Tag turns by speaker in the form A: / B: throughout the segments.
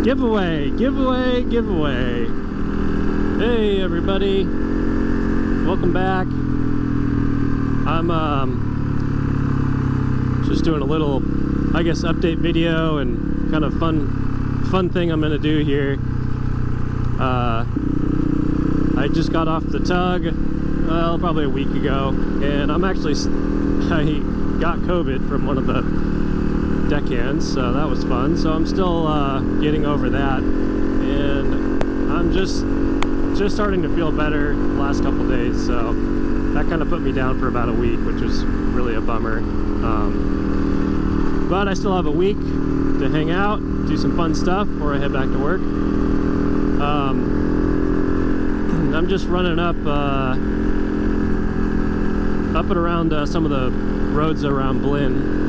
A: Giveaway, giveaway, giveaway. Hey everybody, welcome back. I'm just doing a little, I guess, update video and kind of fun thing I'm gonna do here. I just got off the tug, well, probably a week ago, and I got COVID from one of the deckhands, so that was fun. So I'm still getting over that, and I'm just starting to feel better the last couple days, so that kind of put me down for about a week, which was really a bummer. But I still have a week to hang out, do some fun stuff before I head back to work. I'm just running up and around some of the roads around Blinn,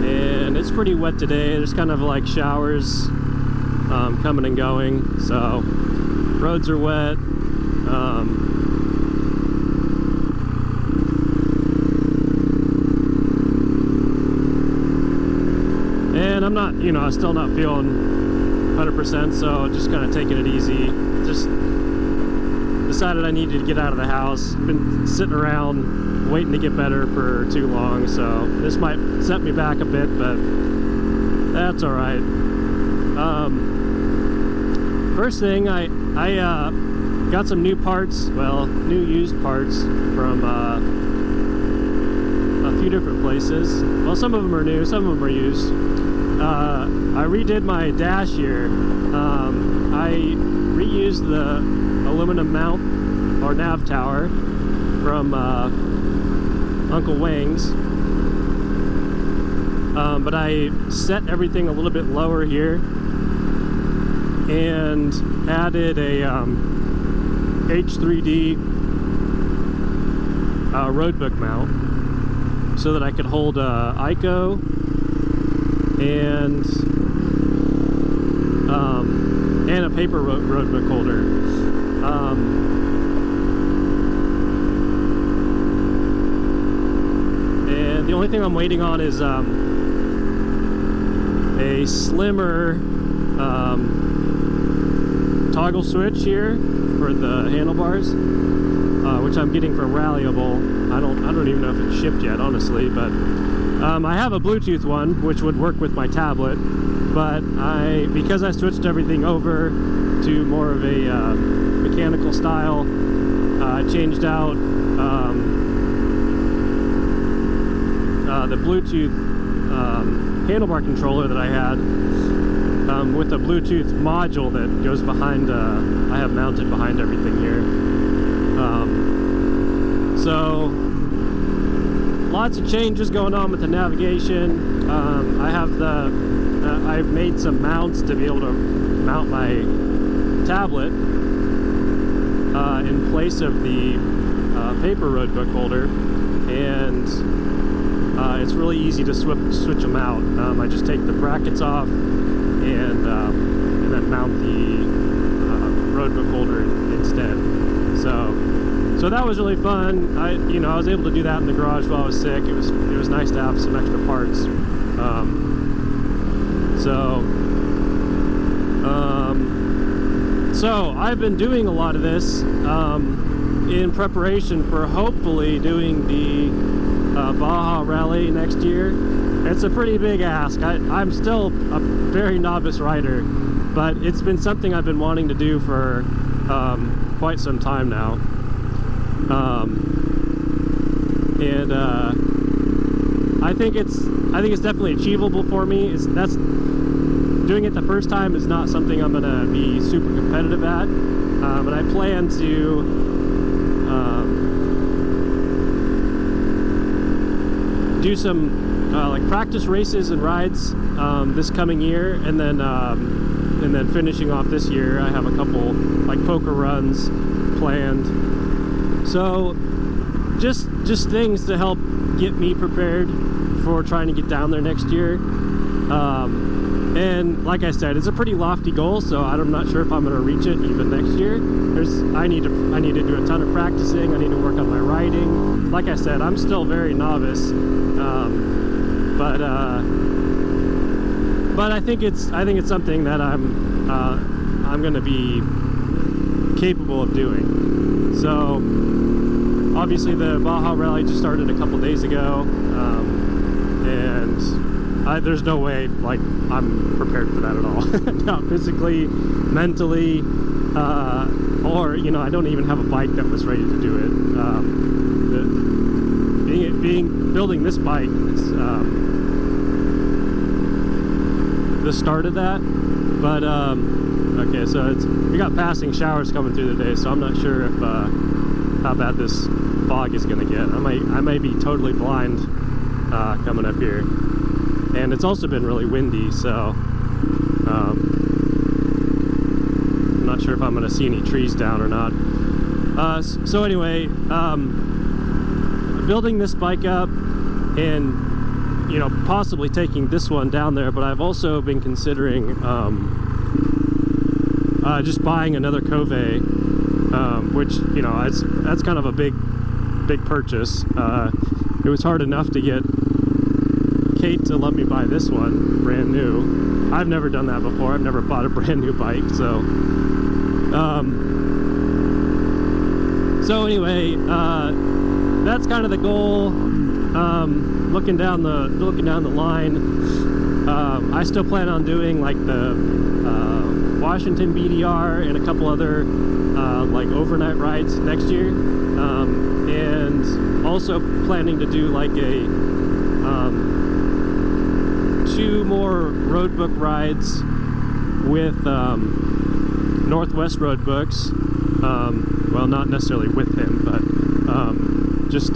A: and it's pretty wet today. There's kind of like showers coming and going, so roads are wet. And I'm not, I'm still not feeling 100%, so just kind of taking it easy. Just decided I needed to get out of the house. Been sitting around waiting to get better for too long, so this might set me back a bit, but that's all right. First thing, I got some new parts, well, new used parts from a few different places. Well, some of them are new, some of them are used. I redid my dash here. I reused the aluminum mount or nav tower from Uncle Wang's, but I set everything a little bit lower here and added a H3D roadbook mount so that I could hold ICO and a paper roadbook holder. And the only thing I'm waiting on is a slimmer toggle switch here for the handlebars, which I'm getting from Rallyable. I don't even know if it's shipped yet, honestly, but I have a Bluetooth one which would work with my tablet, but because I switched everything over to more of a mechanical style, I changed out the Bluetooth handlebar controller that I had with a Bluetooth module that goes behind, I have mounted behind everything here. So lots of changes going on with the navigation. I've made some mounts to be able to mount my tablet in place of the paper roadbook holder, and it's really easy to switch them out. I just take the brackets off and then mount the roadbook holder instead. So that was really fun. I was able to do that in the garage while I was sick. It was nice to have some extra parts. So I've been doing a lot of this in preparation for hopefully doing the Baja Rally next year. It's a pretty big ask. I'm still a very novice rider, but it's been something I've been wanting to do for quite some time now. I think it's definitely achievable for me. Doing it the first time is not something I'm gonna be super competitive at, but I plan to do some like practice races and rides this coming year, and then finishing off this year, I have a couple like poker runs planned. So just things to help get me prepared for trying to get down there next year. And like I said, it's a pretty lofty goal, so I'm not sure if I'm going to reach it even next year. I need to do a ton of practicing. I need to work on my riding. Like I said, I'm still very novice, but but I think it's something that I'm going to be capable of doing. So obviously the Baja Rally just started a couple days ago, and there's no way like I'm prepared for that at all. Not physically, mentally, or you know, I don't even have a bike that was ready to do it. Building this bike is the start of that. But okay, so we got passing showers coming through the day, so I'm not sure if how bad this fog is gonna get. I may be totally blind coming up here, and it's also been really windy, so I'm not sure if I'm gonna see any trees down or not. So anyway, building this bike up, and you know, possibly taking this one down there, but I've also been considering just buying another Cove, which, you know, that's kind of a big purchase. It was hard enough to get Kate to let me buy this one brand new. I've never done that before. I've never bought a brand new bike, so anyway, that's kind of the goal. Looking down the line, I still plan on doing like the Washington BDR and a couple other like overnight rides next year, and also planning to do like a 2 more road book rides with Northwest Road Books. Well, not necessarily with him, but just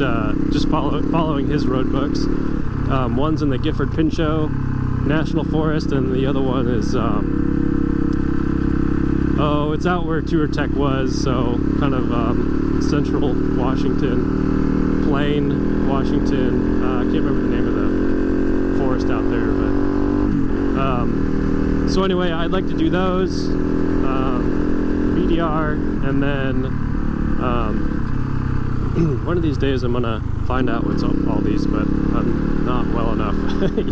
A: following his road books. One's in the Gifford Pinchot National Forest, and the other one is it's out where Tour Tech was, so kind of central Washington, Plain, Washington. I can't remember the name of the forest out there, but so anyway, I'd like to do those BDR, and then one of these days I'm gonna find out what's all these, but I'm not well enough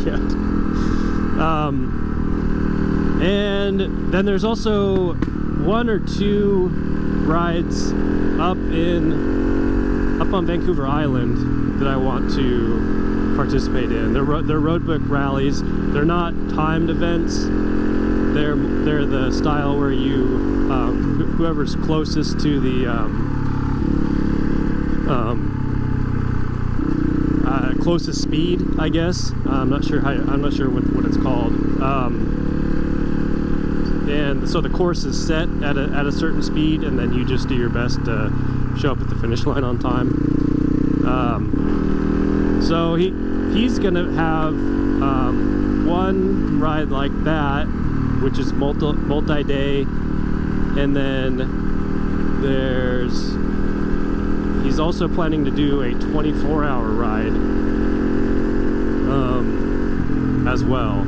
A: yet. And then there's also 1 or 2 rides up on Vancouver Island that I want to participate in. They're road book rallies. They're not timed events. They're the style where you whoever's closest to the closest speed, I guess. I'm not sure what it's called. And so the course is set at a certain speed, and then you just do your best to show up at the finish line on time. So he's gonna have 1 ride like that, which is multi-day, and then he's also planning to do a 24-hour ride as well.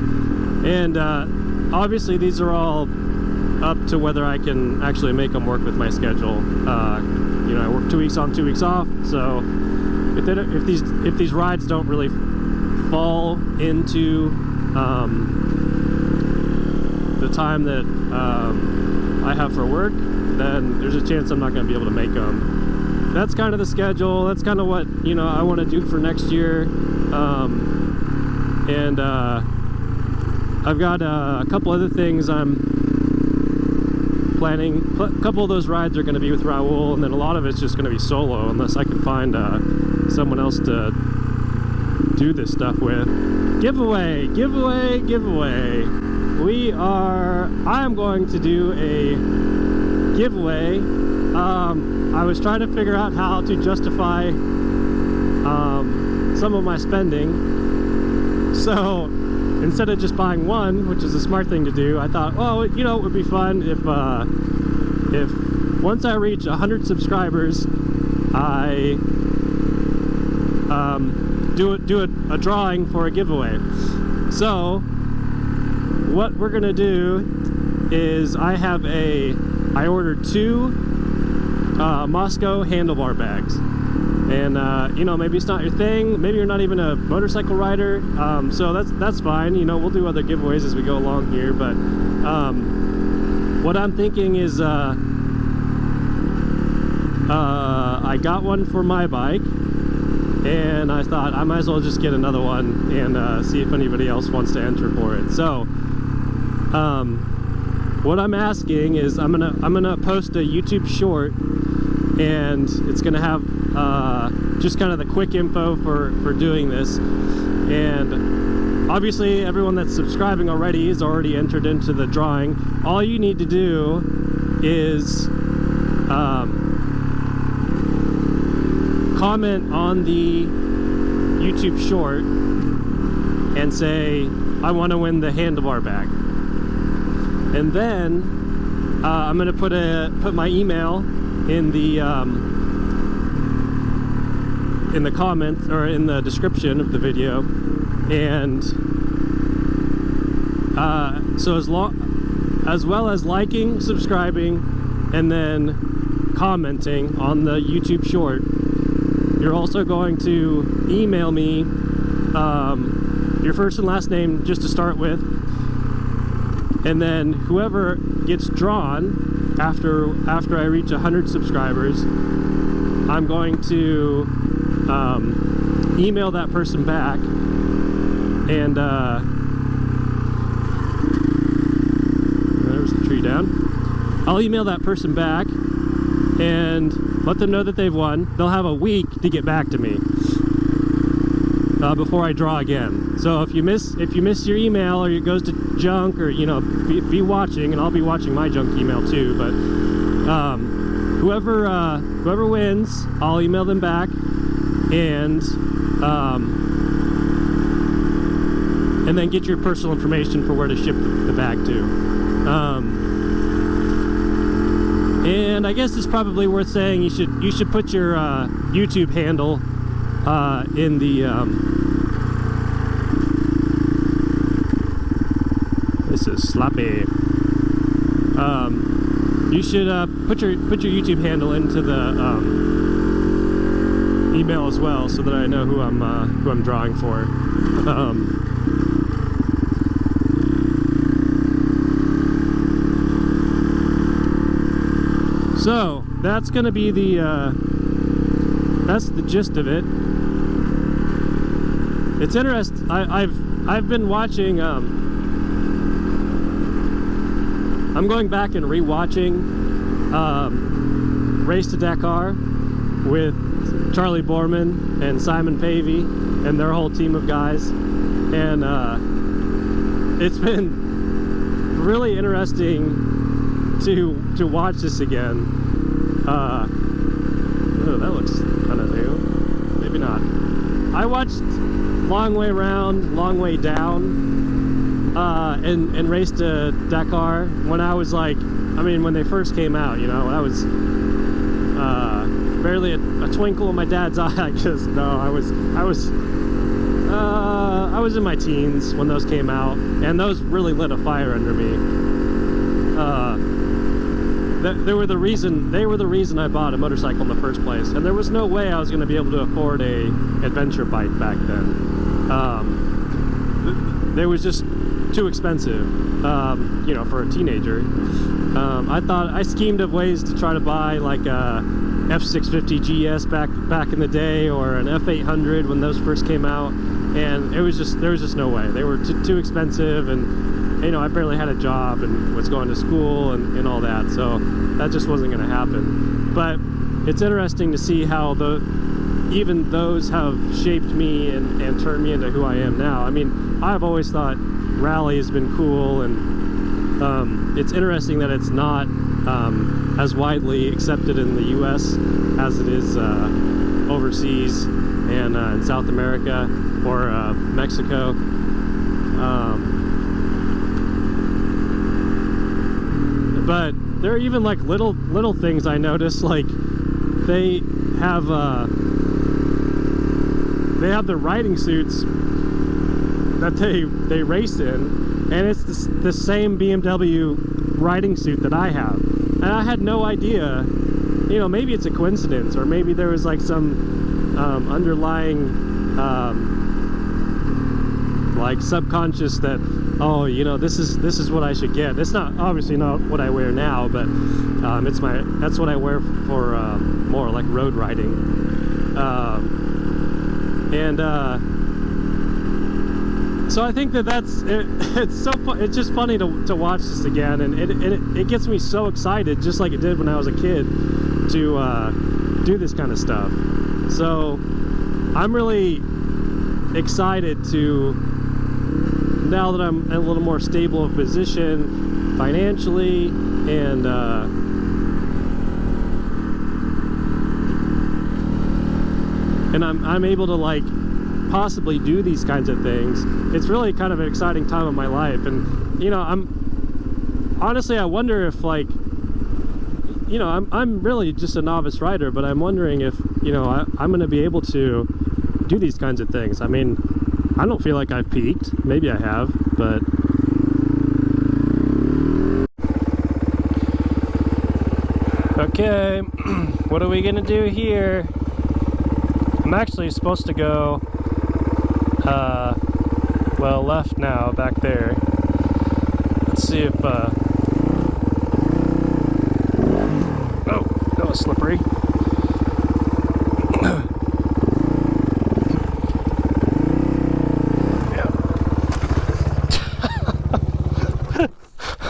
A: And obviously these are all up to whether I can actually make them work with my schedule. You know, I work 2 weeks on, 2 weeks off, so if these rides don't really fall into the time that I have for work, then there's a chance I'm not going to be able to make them. That's kind of the schedule. That's kind of what, you know, I want to do for next year. And I've got a couple other things I'm planning. A couple of those rides are going to be with Raul, and then a lot of it's just going to be solo, unless I can find someone else to do this stuff with. Giveaway! I am going to do a giveaway. I was trying to figure out how to justify some of my spending. So instead of just buying one, which is a smart thing to do, I thought, well, you know, it would be fun if once I reach 100 subscribers, I do a drawing for a giveaway. So what we're gonna do is I ordered 2 Mosko handlebar bags, And you know, maybe it's not your thing, maybe you're not even a motorcycle rider, so that's fine. You know, we'll do other giveaways as we go along here, but what I'm thinking is I got one for my bike, and I thought I might as well just get another one and see if anybody else wants to enter for it. So what I'm asking is I'm gonna post a YouTube short, and it's gonna have just kind of the quick info for doing this. And obviously everyone that's subscribing already is already entered into the drawing. All you need to do is comment on the YouTube short and say, I want to win the handlebar bag. And then I'm gonna put my email in the comments, or in the description of the video. And so as well as liking, subscribing, and then commenting on the YouTube short, you're also going to email me your first and last name just to start with, and then whoever gets drawn after I reach 100 subscribers, I'm going to email that person back, and there's the tree down. I'll email that person back and let them know that they've won. They'll have a week to get back to me before I draw again. So if you miss your email, or it goes to junk, or you know, be watching, and I'll be watching my junk email too. But whoever wins, I'll email them back, and then get your personal information for where to ship the bag to. And I guess it's probably worth saying you should put your YouTube handle in the this is sloppy. You should put your YouTube handle into the email as well, so that I know who I'm drawing for. So that's gonna be that's the gist of it. It's interesting. I've been watching. I'm going back and rewatching Race to Dakar with Charlie Borman and Simon Pavey and their whole team of guys, and it's been really interesting to watch this again. Oh, that looks kind of new. Maybe not. I watched Long Way Round, Long Way Down, and Race to Dakar when I was like, when they first came out, you know, I was barely a twinkle in my dad's eye, I guess. No, I was in my teens when those came out, and those really lit a fire under me. They were the reason I bought a motorcycle in the first place, and there was no way I was going to be able to afford a adventure bike back then. They was just too expensive, you know, for a teenager. I schemed of ways to try to buy like a F650 GS back in the day, or an F800 when those first came out, and there was just no way. They were too expensive, and you know, I barely had a job and was going to school and all that, so that just wasn't going to happen. But it's interesting to see how even those have shaped me and turned me into who I am now. I mean, I've always thought rally has been cool, and it's interesting that it's not as widely accepted in the US as it is overseas and in South America or Mexico. But there are even like little things I noticed, like they have the riding suits that they race in, and it's the same BMW riding suit that I have, and I had no idea. You know, maybe it's a coincidence, or maybe there was like some underlying like subconscious that, oh, you know, this is what I should get. It's not obviously not what I wear now, but that's what I wear for more like road riding. So I think it's so fun. It's just funny to watch this again, and it gets me so excited, just like it did when I was a kid, to do this kind of stuff. So I'm really excited to, now that I'm in a little more stable of position financially, and I'm able to like possibly do these kinds of things. It's really kind of an exciting time of my life. And you know, honestly, I wonder if, like, you know, I'm really just a novice rider, but I'm wondering if, you know, I'm going to be able to do these kinds of things. I mean, I don't feel like I've peaked. Maybe I have, but okay, what are we gonna do here? I'm actually supposed to go well, left now, back there. Let's see if oh, that was slippery.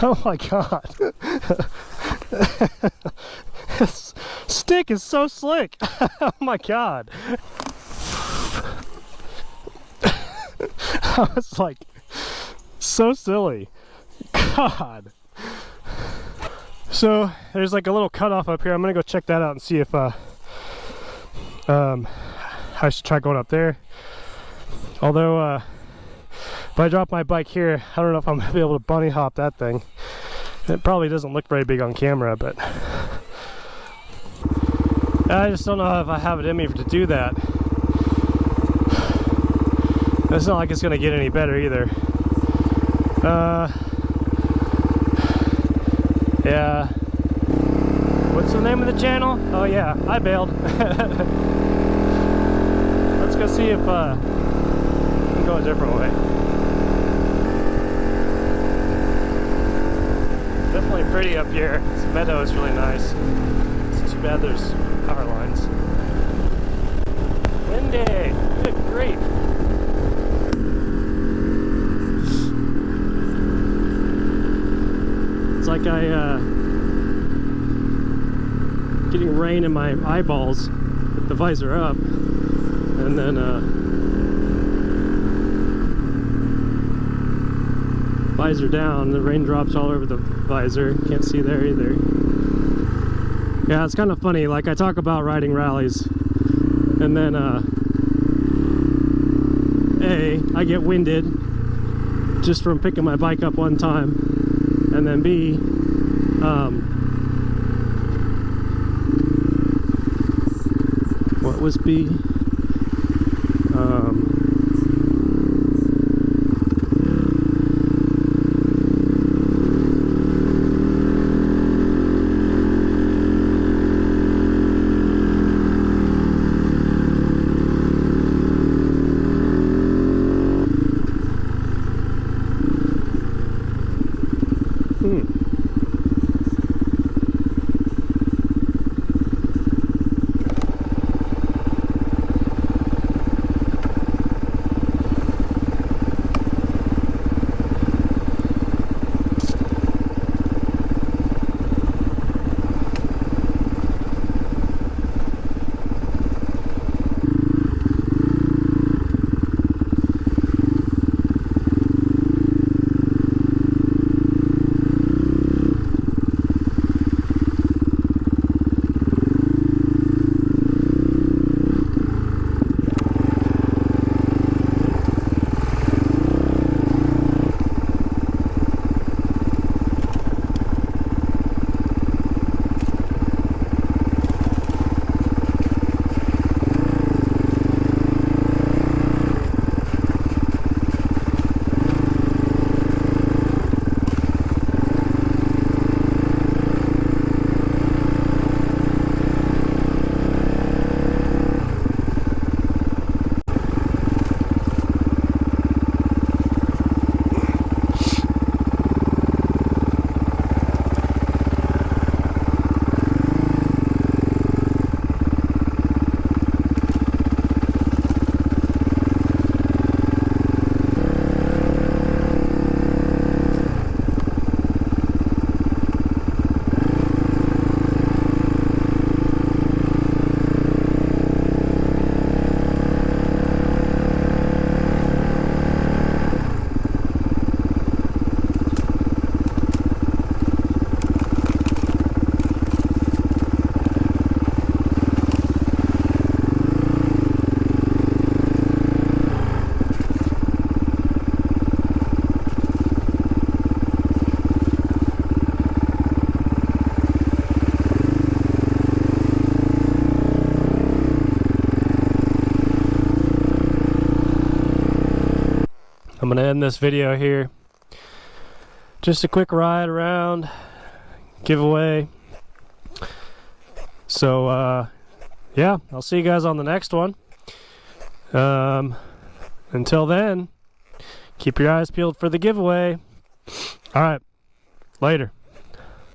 A: Oh my god. This stick is so slick. Oh my god. I was like, so silly. God. So there's like a little cutoff up here. I'm gonna go check that out and see if I should try going up there. Although if I drop my bike here, I don't know if I'm gonna be able to bunny hop that thing. It probably doesn't look very big on camera, but I just don't know if I have it in me to do that. It's not like it's gonna get any better either. Yeah. What's the name of the channel? Oh yeah, I bailed. Let's go see if we can go a different way. Definitely pretty up here. This meadow is really nice. It's too bad there's power lines. Windy! Good grief! It's like getting rain in my eyeballs with the visor up, and then visor down, the raindrops all over the visor. Can't see there either. Yeah, it's kind of funny. Like, I talk about riding rallies, and then I get winded just from picking my bike up one time, and then B, what was B? I'm gonna end this video here. Just a quick ride around, giveaway. So yeah, I'll see you guys on the next one. Until then, keep your eyes peeled for the giveaway. All right, later.